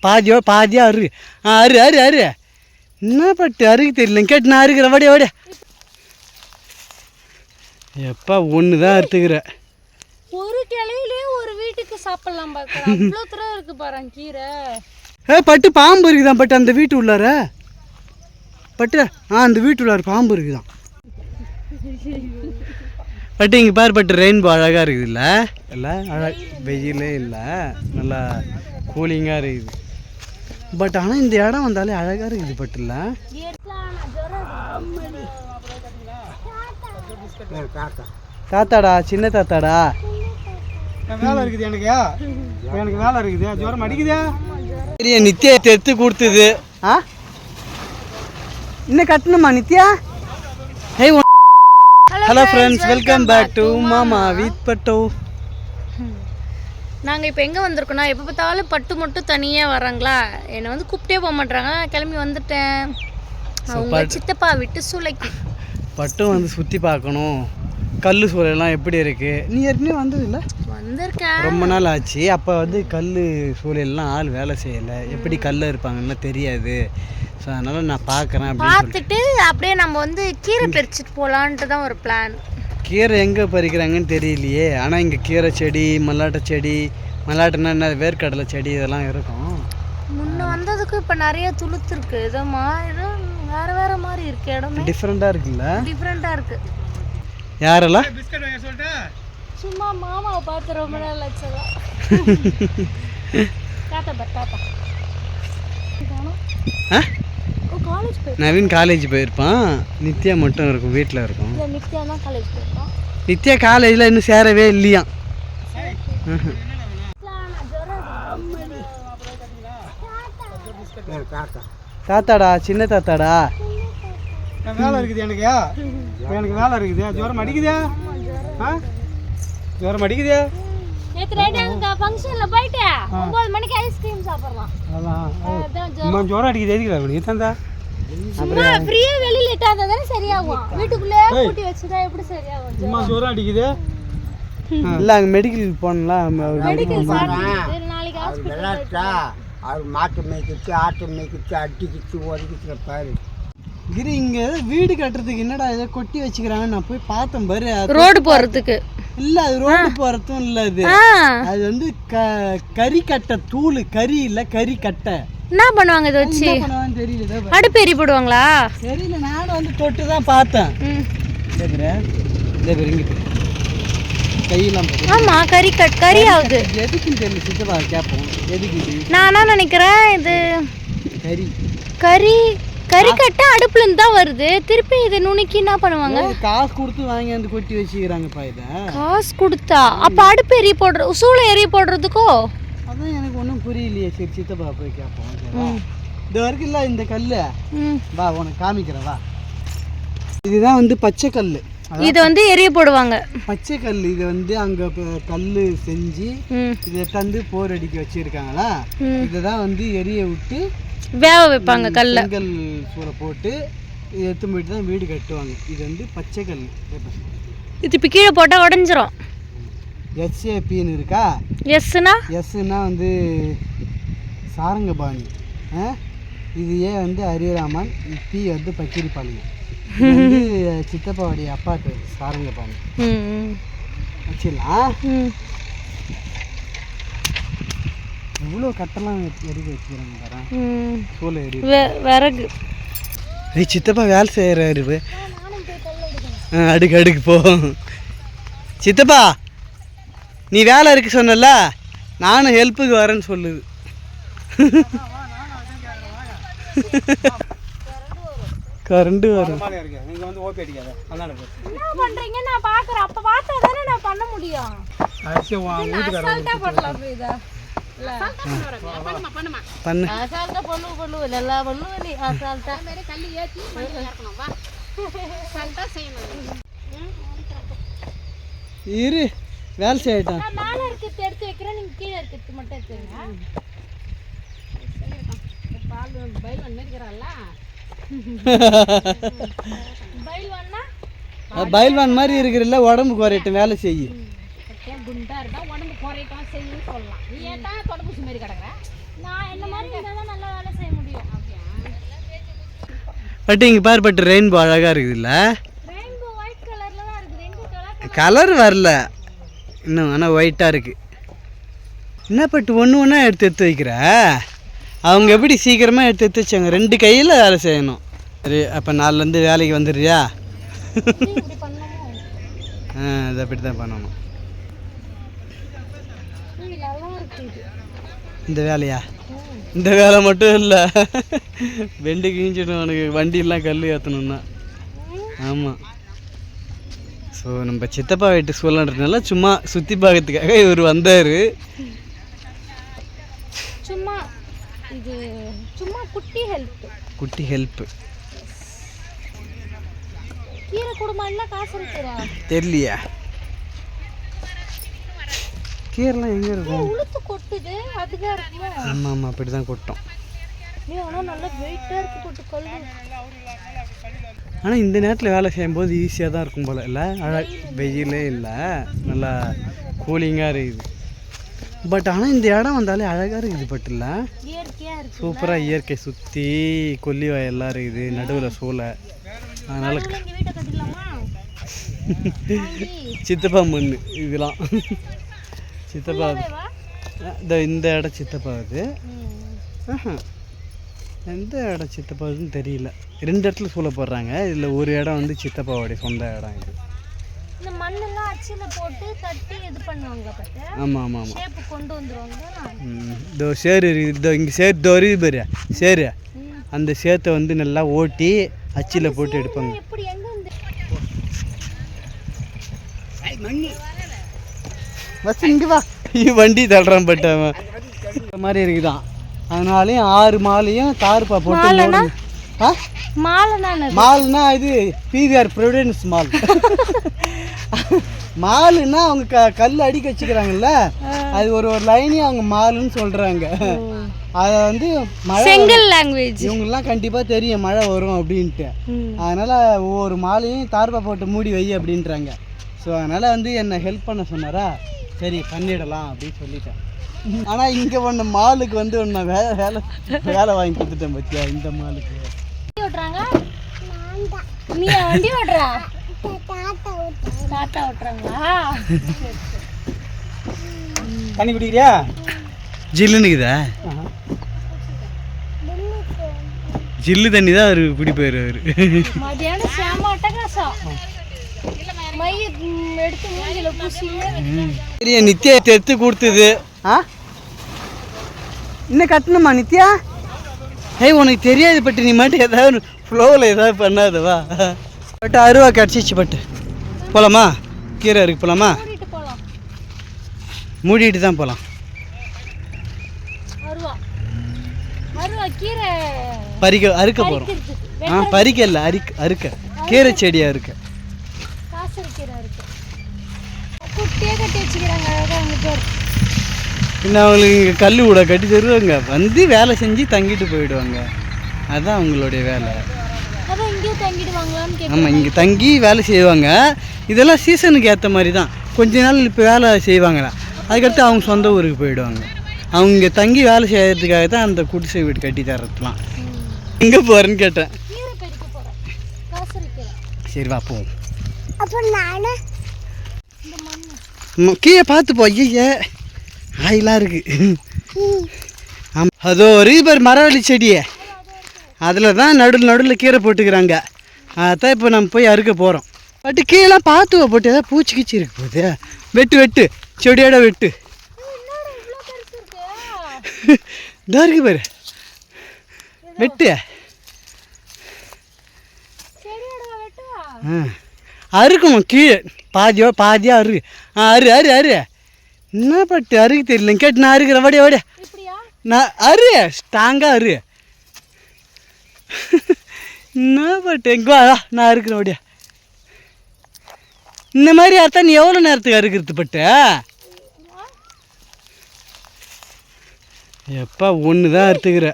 பாதியாக அரு அரு அரு அரு என்ன பட்டு அருக்கு தெரியல கேட்டு நான் அறுக்கிறேன் வடியா வடியா எப்பா ஒன்று தான் அறுத்துக்கிற ஒரு கிளையிலே ஒரு வீட்டுக்கு சாப்பிடலாம் பார்க்கலாம் அவ்வளோ தூரம் இருக்கு பாரு கீரை பட்டு பாம்பு இருக்குதான் பட்டு அந்த வீட்டு உள்ளார பட்டு அந்த வீட்டு உள்ளார பாம்பு இருக்குதான் பட்டு இங்கே பாரு பட்டு ரெயின்போ அழகாக இருக்குது இல்லை வெயிலே இல்லை நல்லா கூலிங்காக இருக்குது பட் ஆனால் இந்த இடம் வந்தாலே அழகாக இருக்குது பட்டு இல்லை தாத்தாடா சின்ன தாத்தாடா வேலை இருக்குது எனக்கு வேலை இருக்குது ஜுரம் அடிக்குதா சரி நித்யா எடுத்து கொடுத்தது இன்னும் கட்டணுமா Nithya hello friends welcome back to மாமா வித் பட்டு நாங்கள் இப்போ எங்கே வந்திருக்கோம்னா எப்போ பார்த்தாலும் பட்டு மட்டும் தனியாக வராங்களா என்னை வந்து கூப்பிட்டே போக மாட்டாங்க நான் கிளம்பி வந்துட்டேன் அவங்க சித்தப்பா விட்டு சூளைக்கு பட்டும் வந்து சுற்றி பார்க்கணும் கல் சூளையெல்லாம் எப்படி இருக்குது நீ ஏற்கனவே வந்தது இல்லை வந்திருக்கேன் ரொம்ப நாள் ஆச்சு அப்போ வந்து கல் சூளையெல்லாம் ஆள் வேலை செய்யலை எப்படி கல் இருப்பாங்கன்னு தெரியாது ஸோ அதனால் நான் பார்க்குறேன் பார்த்துட்டு அப்படியே நம்ம வந்து கீரை பறிச்சுட்டு போகலான்ட்டு தான் ஒரு பிளான் கீரை எங்கே பறிக்கிறாங்கன்னு தெரியலையே ஆனால் இங்கே கீரை செடி மல்லாட்டை செடி மல்லாட்டைன்னா என்ன வேர்க்கடலை செடி இதெல்லாம் இருக்கும் முன்ன வந்ததுக்கு இப்போ நிறைய துளுத்துருக்கு ஏதோ வேறு வேறு மாதிரி இருக்கு இடமே டிஃப்ரெண்ட்டாக இருக்குல்ல டிஃப்ரெண்ட்டாக இருக்கு யாரெல்லாம் சும்மா மாமாவை பார்த்து ரொம்ப நாள் ஆச்சுலாம் நவீன் காலேஜ் போயிருப்பான் நித்யா மட்டும் இருக்கும் வீட்டில் இருக்கும் நித்யா தான் காலேஜ் போயிருப்பான் நித்யா காலேஜில் இன்னும் சேரவே இல்லையா தாத்தாடா சின்ன தாத்தாடா வேலை இருக்குது எனக்கு வேலை இருக்குது ஜுரம் அடிக்குதா ஜுரம் அடிக்குதா நேத்து நைட் அங்க ஃபங்க்ஷன்ல போயிட்டு 9 மணிக்கு ஐஸ்கிரீம் சாப்பிடலாம் அதான் ஜுரம் அடிக்குது எதுக்கு நீ தந்தா சும்மா ஃப்ரீயா வெளியில இட்டாத தானே சரியாகும் வீட்டுக்குள்ளே பூட்டி வச்சிட்டா எப்படி சரியாகும் சும்மா ஜுரம் அடிக்குது இல்ல அங்க மெடிக்கல் போனலாம் மெடிக்கல் நாளைக்கு ஹாஸ்பிடல் அவர் மாட்டு மேய்க்கிச்சு ஆட்டு மேய்க்கிச்சு அடிக்கிச்சு ஒதுக்கிச்சு பாரு கிரி இங்க வீடு கட்டுறதுக்கு என்னடா இதை கொட்டி வச்சுக்கிறாங்க நான் போய் பார்த்தேன் பாரு ரோடு போறதுக்கு இல்ல அது ரோடு போறதும் இல்ல அது வந்து கறி கட்டை தூள் கறி இல்ல கறி கட்டை என்ன பண்ணுவாங்க இதை வச்சு தெரியல அடுப்பு எரி போடுவாங்களா தெரியல நானும் வந்து தொட்டு தான் பார்த்தேன் கையெல்லாம் ஆமா கறி ஆகுது எதுக்குன்னு தெரியல சித்தப்பா கேட்போம் எதுக்கு நானா நினைக்கிறேன் இது கறி கட்ட அடுப்புல இருந்து தான் வருது திருப்பி இதை நுணுக்கி என்ன பண்ணுவாங்க காசு கொடுத்து வாங்கி வந்து கொட்டி வச்சுக்கிறாங்கப்பா இதை காசு கொடுத்தா அப்ப அடுப்பு எரி போடுற சூளை எரி போடுறதுக்கோ அதான் எனக்கு ஒன்றும் புரியலையே சரி சித்தப்பா போய் கேட்போம் இது வரைக்கும் இல்லை இந்த கல் வா உனக்கு காமிக்கிறேன் வா இதுதான் வந்து பச்சை கல் இது வந்து எரிய போடுவாங்க பச்சை கல் இதை வந்து அங்கே கல் செஞ்சு இதை தந்து போர் அடிக்க வச்சிருக்காங்களா இதை தான் வந்து எரிய விட்டு வேக வைப்பாங்க கல்ல செங்கல் சூளை போட்டு இதை எடுத்து போயிட்டு தான் வீடு கட்டுவாங்க இது வந்து பச்சை கல் இது இப்போ கீழே போட்டால் உடஞ்சிரும் எஸ்ஏபின்னு இருக்கா எஸ்னா வந்து சாரங்கபாணி இது ஏ வந்து ஹரிராமன் பி வந்து பக்கிரிப்பாளையம் வந்து சித்தப்பாவுடைய அப்பா பேர் சாரங்கபாணி வச்சிடலாம் எவ்வளோ கட்டெல்லாம் எரிக்க வச்சுக்கிறாங்க தரேன் சோலை எரி விறகு சித்தப்பா வேலை செய்கிறாரு அடுக்கு போ சித்தப்பா நீ வேலை இருக்கு சொன்னல நானும் ஹெல்ப்புக்கு வரேன்னு சொல்லுது கரண்ட் வரும் நீங்க வந்து ஓபி அடிக்காத அதனால என்ன பண்றீங்க நான் பாக்குறேன் அப்ப பார்த்தா தானே நான் பண்ண முடியும் அசால்ட்டா பண்ணலாம் இதா பண்ணு அசால்ட்டா பண்ணு எல்லா பண்ணுவ நீ அசால்ட்டா மேலே கல்லு ஏத்தி பண்ணி இறக்கணும் வா அசால்ட்டா செய்யணும் இரு வேலை செய்யட்டும் நான் மேல இருக்கிறது எடுத்து வைக்கிறேன் நீங்க கீழ இருக்கிறது மட்டும் எடுத்துங்க பால் பைல் நினைக்கறல்ல பைல்வான் மாதிரி இருக்கிறல்ல உடம்பு குறையட்டும் வேலை செய்யு குண்டா இருந்தா உடம்பு குறையட்டும் செய்யுன்னு சொல்லலாம் நீ ஏன்டா தொடப்பூசி மாதிரி கிடக்குற நான் என்ன மாதிரி பட் இங்கே பாரு பட் ரெயின்போ அழகாக இருக்குதுல்ல. ரெயின்போ ஒயிட் கலர்ல தான் இருக்கு. ரெண்டு கலர் வரல இன்னும், ஆனால் ஒயிட்டாக இருக்குது. என்ன பட்டு ஒன்று ஒன்றா எடுத்து வைக்கிற? அவங்க எப்படி சீக்கிரமாக எடுத்து வச்சாங்க? 2 கையில் வேலை செய்யணும். சரி, அப்போ நாலுலேருந்து வேலைக்கு வந்துடுறியா? இப்படி பண்ணணும். அது அப்படி தான் பண்ணணும். நல்லா இருக்கு இது. இந்த வேலையா? இந்த வேலை மட்டும் இல்லை, வெண்டு கிழிஞ்சிடும் உனக்கு, வண்டியெல்லாம் கல் ஏற்றணுன்னா. ஆமாம். ஸோ நம்ம சித்தப்பா வீட்டு சொல்லன்றதுனால சும்மா சுற்றி பார்க்கறதுக்காக இவர் வந்தார். சும்மா இது சும்மா குட்டி ஹெல்ப். குட்டி ஹெல்ப்பு. கீரை குடும்பம் எல்லாம் காசு இருக்கிறா தெரியலையா? கீரைலாம் எங்கே இருக்கும்? உளுத்து கொட்டுது, அதுதான் இருக்குமா? ஆமாம் ஆமாம், அப்படி தான் கொட்டும். ஆனால் நல்லா வெயிட்டாக இருக்கு கொட்டு கல். ஆனால் இந்த நேரத்தில் வேலை செய்யும்போது ஈஸியாக தான் இருக்கும் போல் இல்லை? வெயிலே இல்லை, நல்லா கூலிங்காக இருக்குது. பட் ஆனால் இந்த இடம் வந்தாலே அழகாக இருக்குது. பட் இல்லை, இயற்கையாக இருக்கு. சூப்பராக இயற்கை சுற்றி கொல்லி வயல்லாம் இருக்குது, நடுவில் சூளை. அதனால் வீட்டை கட்டிக்கலாமா? சித்தப்பா மண் இதெல்லாம். சித்தப்பா இந்த இடம் சித்தப்பா அது. எந்த இடம் சித்தப்பாவுன்னு தெரியல. 2 இடத்துல சூளை போடுறாங்க. இதில் ஒரு இடம் வந்து சித்தப்பாவோடைய சொந்த இடம் இது. இந்த மண்ணெல்லாம் அச்சில போட்டு தட்டி இது பண்ணுவாங்க. பட்டு ஆமாம் ஆமாம் ஆமாம், ஷேப் கொண்டு வந்துருவாங்க. இதோ சேரு இருக்குது, இதோ இங்கே சேர் தோறி பாரு சேரு. அந்த சேத்தை வந்து நல்லா ஓட்டி அச்சில் போட்டு எடுப்பாங்க. எப்படி எங்க வந்து பஸ் இங்கே வா, வண்டி தள்ளுறான். பட் அவன் மாதிரி இருக்குதான். அதனாலையும் 6 மாலையும் தார்ப்பா போட்டு. மால்னா இது பிவிஆர் ப்ரொவிடன்ஸ் மால். மாலுன்னா அவங்க கல் அடிக்க வச்சுக்கிறாங்கல்ல, அது ஒரு லைனையும் அவங்க மாலுன்னு சொல்கிறாங்க. அதை வந்து மழை செங்கல் லாங்குவேஜ் இவங்கெல்லாம் கண்டிப்பாக தெரியும் மழை வரும் அப்படின்ட்டு. அதனால் ஒவ்வொரு மாலையும் தார்ப்பா போட்டு மூடி வை அப்படின்றாங்க. ஸோ அதனால் வந்து என்னை ஹெல்ப் பண்ண சொன்னாரா, சரி பண்ணிடலாம் அப்படின்னு சொல்லிட்டேன். ஆனால் இங்கே ஒன்று மாலுக்கு வந்து ஒன்று வேலை வாங்கி கொடுத்துட்டேன் பத்தியா. இந்த மாலுக்கு ஓட்டுறாங்க. நீ வண்டி ஓட்டுறா? தாத்தா ஓட்டுறாங்களா? தண்ணி குடிக்கிறியா? ஜில்லுன்னுக்குதா? ஜில்லு தண்ணி தான் அவர் குடிப்பார். அவர் மதியானம் சாம அட்டகாசம் மைய எடுத்து மூஞ்சில பூசி. சரியா நித்யா எடுத்து கொடுத்தது. இன்னும் கட்டணுமா நித்யா? உனக்கு தெரியாது பட்டு, நீ மட்டும் ஏதாவது ஃப்ளோவில் ஏதாவது பண்ணாதவா. பட்டு அருவா கிடச்சிச்சு. பட்டு போகலாமா? கீரை இருக்கு, போகலாமா? மூடிட்டு தான் போகலாம். அறுக்க போகிறோம். பறிக்க இல்லை, அறுக்க. கீரை செடியாக இருக்கு. இன்னும் அவங்களுக்கு இங்கே கல் கூட கட்டி தருவாங்க, வந்து வேலை செஞ்சு தங்கிட்டு போயிடுவாங்க. அதுதான் அவங்களுடைய வேலை. ஆமாம், இங்கே தங்கி வேலை செய்வாங்க. இதெல்லாம் சீசனுக்கு ஏற்ற மாதிரி தான். கொஞ்ச நாள் இப்போ வேலை செய்வாங்களா, அதுக்கடுத்து அவங்க சொந்த ஊருக்கு போயிடுவாங்க. அவங்க இங்கே தங்கி வேலை செய்யறதுக்காக தான் அந்த குடிசை வீடு கட்டி தரதுலாம். எங்கே போகிறேன்னு கேட்டேன். சரி வா போவோம். கீழே பார்த்து போ. ஐய ஆயிலாம் இருக்கு. ஆமாம், அதோ ஒரு பேர் மரவள்ளி செடியே, அதில் தான் நடுவில் கீரை போட்டுக்கிறாங்க. அதான் இப்போ நம்ம போய் அறுக்க போகிறோம். பட்டு கீழே பார்த்து போட்டு ஏதாவது பூச்சி கீச்சி இருக்கு போகுது. வெட்டு செடியோட வெட்டு. இதா இருக்கு பாரு, வெட்டு. அறுக்கணும் கீழே பாதியாக அரு. என்ன பட்டு அறுக்க தெரியல கேட்டு நான் அறுக்கிறேன். வடியா நான் ஸ்ட்ராங்காக என்ன பட்டு எங்கே நான் அறுக்கிறேன். வடியா இந்த மாதிரி அறுத்தா நீ எவ்வளோ நேரத்துக்கு அறுக்கிறது பட்டு? எப்பா ஒன்று தான் அறுத்துக்கிற.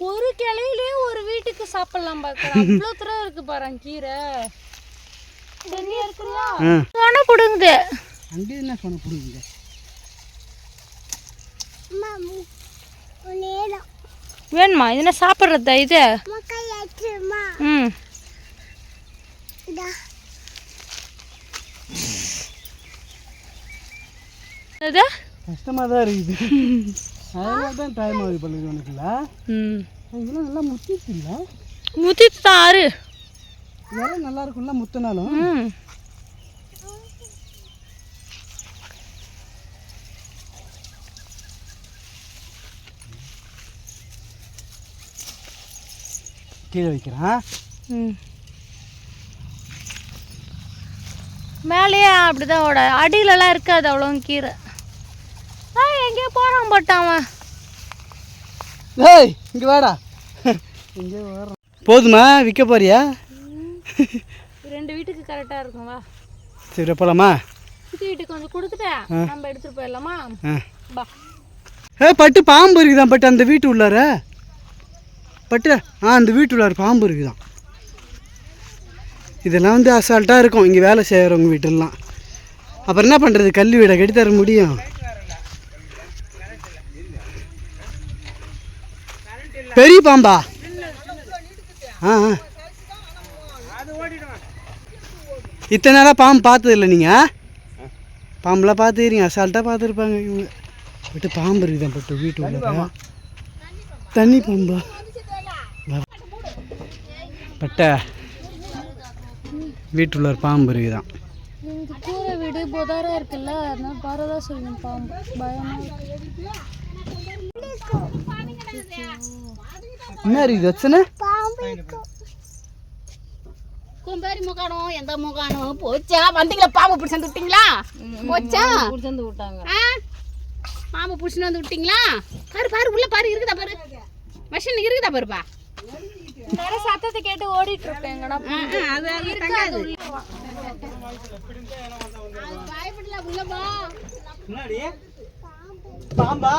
ஒரு கிளையிலே ஒரு வீட்டுக்கு சாப்பிடலாம் பார்க்குறேன். அவ்வளோ தூரம் இருக்கு பாரு கீரை. சொன்ன பிடுங்குது. அங்கே என்ன சொன்ன பிடுங்குது? வேணுமா? இது என்ன சாப்பிட்றதா? இது ம் அது கஷ்டமாக தான் இருக்குது. அதனால தான் டைம் ஆகுது பண்ணுது உனக்குல. ம் இதெல்லாம் நல்லா முத்திட்டு இல்லை, முத்திட்டு தான் ஆறு. இதெல்லாம் நல்லா இருக்கும்ல முத்தினாலும். ம் கீழே வைக்கிறேன். ம் மேலேயே அப்படிதான் ஓட, அடியிலலாம் இருக்காது அவ்வளோ கீரை. எங்கேயோ போகிறான் போட்டான். ஏய் இங்கே வாடா, இங்கே வர்றான். போதுமா விற்க போறியா? 2 வீட்டுக்கு கரெக்டாக இருக்கும். வா சரி போகலாமா? சுற்றி வீட்டுக்கு கொஞ்சம் கொடுத்துட்டேன், நம்ம எடுத்துகிட்டு போயிடலாமா? வா. பட்டு பாம்பு இருக்குதான். பட்டு அந்த வீட்டு உள்ளார பட்டு அந்த வீட்டு உள்ளார பாம்பு இருக்குதான். இதெல்லாம் வந்து அசால்ட்டாக இருக்கும் இங்கே வேலை செய்கிறவங்க வீட்டெல்லாம். அப்புறம் என்ன பண்ணுறது, கல் வீடை கட்டி தர முடியும்? பெரிய பாம்பா? இத்தனை நாளாக பாம்பு பார்த்ததில்ல நீங்கள்? பாம்புலாம் பார்த்துக்கிறீங்க, அசால்ட்டாக பார்த்துருப்பாங்க இவங்க. பட்டு பாம்பு இருக்குதான் பட்டு வீட்டு உள்ள. தண்ணி பாம்பா? பட்ட வீட்டுள்ள பாம்பு இருக்குதான். கூரை வீடு பொதாராக இருக்குல்ல, அதனால பரவாயில்ல சொல்லுங்க. பாம்பு பயமாக என்ன இருக்குது வச்சுன்னு? கும்பேரி முகாணம் எந்த முகாணம் போச்சா? வந்தீங்களா? பாம்பு பிடிச்சி விட்டீங்களா? போச்சா? பிடிச்சி விட்டாங்க. பாம்பு பிடிச்சின்னு வந்து விட்டீங்களா? பாரு பாரு உள்ள பாரு, இருக்குதா பாரு, மஷின் இருக்குதா பாருப்பா. நிறைய சத்தத்தை கேட்டு ஓடிட்டு இருப்பேங்கடா. அது இருக்காது. பயப்படல, உள்ள வா. பாம்பா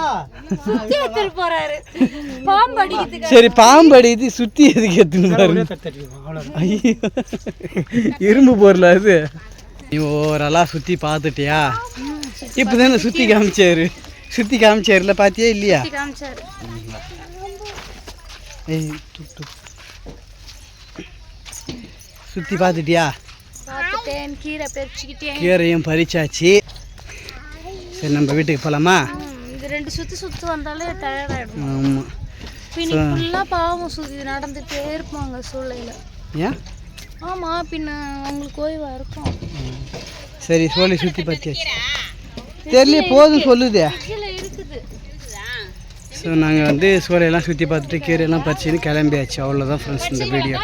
சுத்தி எடுத்துட்டு போறாரு. பாம்பு அடிக்கிறதுக்கு. சரி பாம்பு அடிக்குது, சுற்றி எதுக்கு எடுத்துன்னு பாருங்க. ஐயோ இரும்பு பொருள் அது. நீ ஓரெல்லாம் சுற்றி பார்த்துட்டியா? இப்போ தானே சுற்றி காமிச்சாரு. சுற்றி காமிச்சாருல, பார்த்தியா இல்லையா? காமிச்சாரு. ஏய் சுற்றி பார்த்துட்டியா? பார்த்துட்டேன். கீரை பறிச்சுக்கிட்டேன். கீரையும் பறிச்சாச்சு. சரி நம்ம வீட்டுக்கு போகலாமா? இது 2 சுத்து வந்தாலே டயர்டாயிடும். ஆமாம். பின்ன ஃபுல்லாக பாவம் சுற்றி நடந்துகிட்டே இருப்பாங்க சூளையில். ஏன்? ஆமாம், பின்ன அவங்களுக்கு ஓய்வாக இருக்கும். சரி சொல்லி சுற்றி பார்த்தியாச்சு. தெரியல போதும் சொல்லுதே. இதில் இருக்குது. ஸோ நாங்கள் வந்து சோலையெல்லாம் சுற்றி பார்த்துட்டு கீரையெல்லாம் பறிச்சுன்னு கிளம்பியாச்சு. அவ்வளோதான் ஃப்ரெண்ட்ஸ் இந்த வீடியோ.